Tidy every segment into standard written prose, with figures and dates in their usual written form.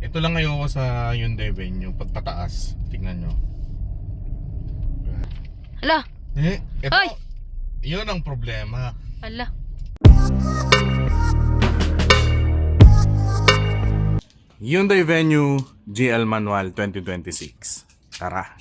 Ito lang ayoko sa Hyundai Venue pagpataas. Tingnan nyo. Hala! Ito, Ay! yun ang problema. Hala! Hyundai Venue GL Manual 2026. Tara.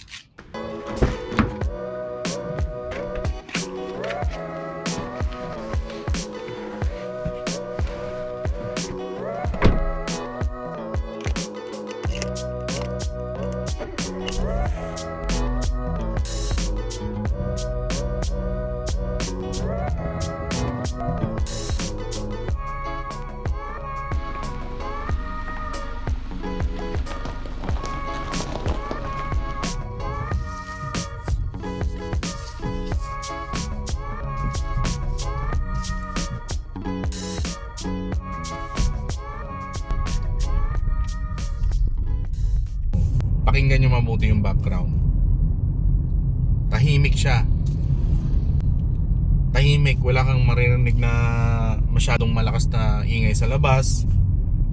Pakinggan nyo mabuti yung background. Tahimik siya. Tahimik, wala kang maririnig na masyadong malakas na ingay sa labas.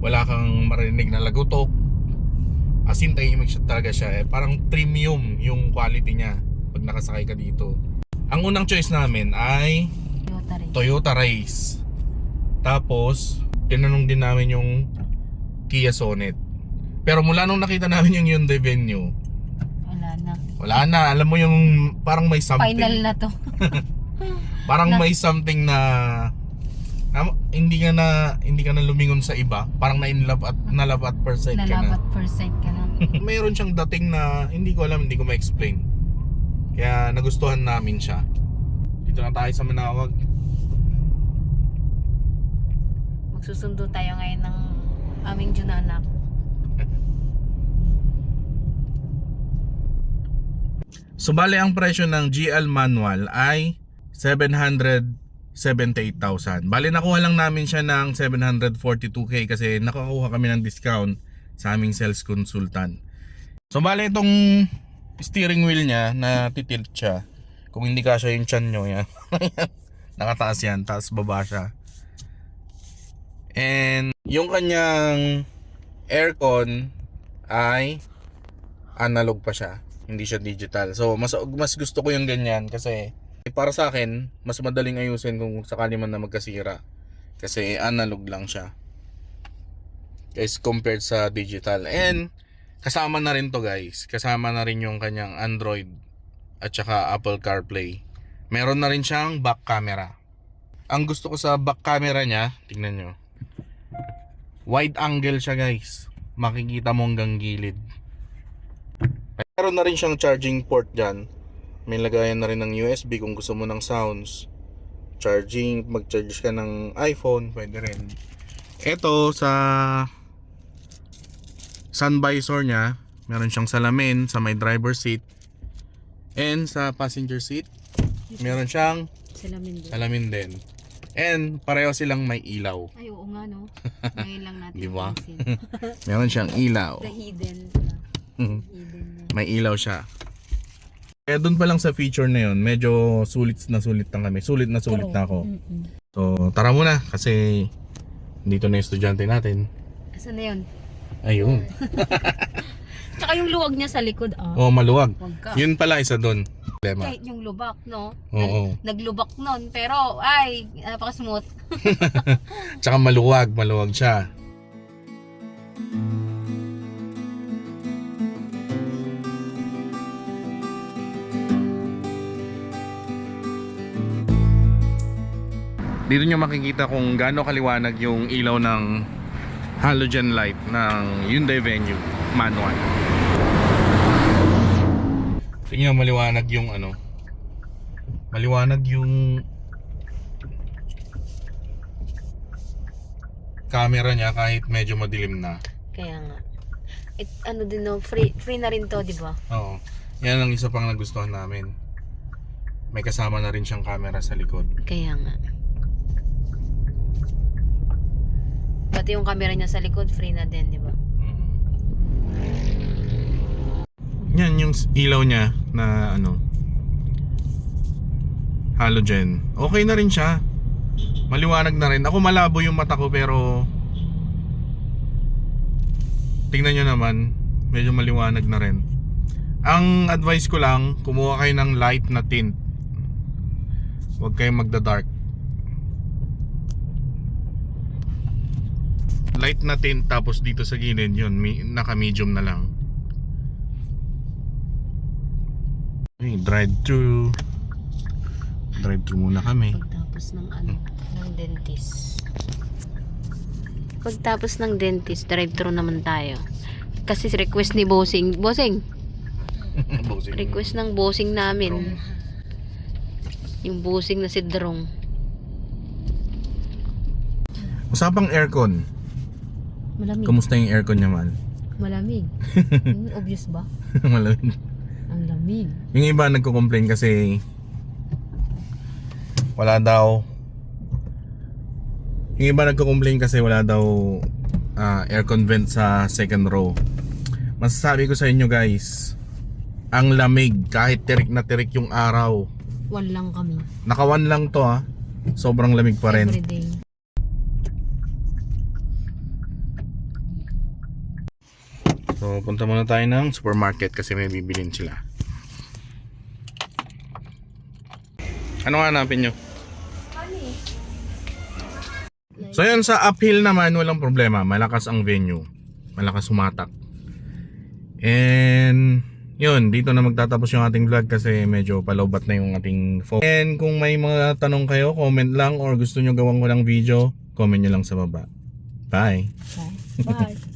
Wala kang maririnig na lagutok. As in, tahimik siya talaga siya. Parang premium yung quality niya pag nakasakay ka dito. Ang unang choice namin ay Toyota Race. Tapos, tinanong din namin yung Kia Sonet. Pero mula nung nakita namin yung Hyundai Venue, Wala na. wala na. Alam mo yung parang may something. Final na to. Parang may something na hindi ka na lumingon sa iba. Parang na-love at first sight ka na. Nalabat per side ka na. Mayroon siyang dating na hindi ko alam, hindi ko ma-explain. Kaya nagustuhan namin siya. Dito na tayo sa Manawag. Magsusundo tayo ngayon ng aming junanak. So bale ang presyo ng GL manual ay 778,000. Bale nakuha lang namin siya ng 742k kasi nakakuha kami ng discount sa aming sales consultant. So bale itong steering wheel niya na titilt siya. Kung hindi kasya yung tiyan nyo yan. Nakataas yan, taas baba siya. And yung kanyang aircon ay analog pa siya. Hindi siya digital. So mas gusto ko yung ganyan kasi para sa akin mas madaling ayusin kung sakali man na magkasira. Kasi analog lang siya. Guys, compared sa digital. And kasama na rin to guys. Kasama na rin yung kanyang Android at saka Apple CarPlay. Meron na rin siyang back camera. Ang gusto ko sa back camera niya, tingnan nyo. Wide angle siya guys. Makikita mo hanggang gilid. Meron na rin siyang charging port dyan. May lagayan na rin ng USB kung gusto mo ng sounds. Charging, mag-charge ka ng iPhone, pwede rin. Ito sa sun visor niya, meron siyang salamin sa may driver seat. And sa passenger seat, meron siyang salamin din. And pareho silang may ilaw. Ay, oo nga no. Ngayon lang natin Diba? napansin. Meron siyang ilaw. The hidden. Hidden na. May ilaw siya. Kaya dun pa lang sa feature na yun, medyo sulit na kami. Sulit na ako. So tara muna kasi dito na yung estudyante natin. Asan na yun? Ayun. Tsaka yung luwag niya sa likod. Oh, maluwag. Wag ka. Yun pala isa dun. Problema. Kahit yung lubak, no? Oo. Naglubak nun. Pero, ay, napaka-smooth. Tsaka maluwag siya. Dito nyo makikita kung gaano kaliwanag yung ilaw ng halogen light ng Hyundai Venue manual. Tingnan maliwanag yung ano. Maliwanag yung camera niya kahit medyo madilim na. Kaya nga. Ano din no, free na rin to, di ba? Oo. Yan ang isa pang nagustuhan namin. May kasama na rin siyang camera sa likod. Kaya nga. Pati yung camera niya sa likod, free na din, di ba? Yan yung ilaw niya na ano, halogen. Okay na rin siya. Maliwanag na rin. Ako malabo yung mata ko pero tingnan nyo naman, medyo maliwanag na rin. Ang advice ko lang, kumuha kayo ng light na tint. Huwag kayong magda-dark. Light na tint, tapos dito sa gilid yun, naka-medium na lang. Okay, drive-thru. Drive-thru muna kami. Pagtapos ng ng dentist. Pagtapos ng dentist, drive-thru naman tayo. Kasi request ni Bossing. Bossing, request ng bossing namin. Yung bossing na si Drong. Usapang aircon. Malamig. Kumusta yung aircon niya, man? Malamig. Obvious ba? Malamig. Ang lamig. Yung iba nagko-complain kasi wala daw. Yung iba nagko-complain kasi wala daw aircon vent sa second row. Masasabi ko sa inyo guys, ang lamig kahit tirik na tirik yung araw. One lang kami. Naka-1 lang to Sobrang lamig pa rin. Everyday. So punta muna tayo ng supermarket kasi may bibilin sila. Ano hanapin nyo? So yun, sa uphill naman walang problema. Malakas ang venue. Malakas humatak. And yun, dito na magtatapos yung ating vlog kasi medyo palawbat na yung ating phone. And kung may mga tanong kayo, comment lang, or gusto nyo gawang ko ng video, comment nyo lang sa baba. Bye! Bye.